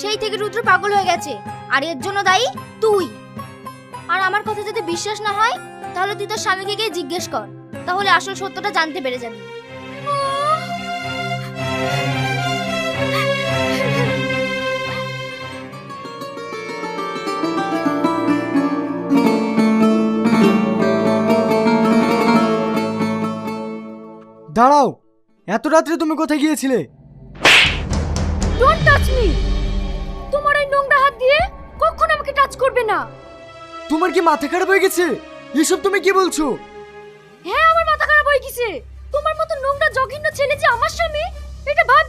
সেই থেকে রুদ্র পাগল হয়ে গেছে, আর এর জন্য দায়ী তুই। আর আমার কথা যদি বিশ্বাস না হয় তাহলে তুই তোর স্বামীকে গিয়ে জিজ্ঞেস কর, তাহলে আসল সত্যটা জানতে পেরে যাবি। দাঁড়াও, এত রাত্রে তুমি কোথায় গিয়েছিলে? Don't touch me. তোমার এই নোংরা হাত দিয়ে কখনো আমাকে টাচ করবে না। তোমার কি মাথা খারাপ হয়ে গেছে? এসব তুমি কি বলছো? হ্যাঁ, আমার মাথা খারাপ হয়ে গেছে। তোমার মতো নোংরা জঘন্য ছেলে যে আমার স্বামী, এটা ভাব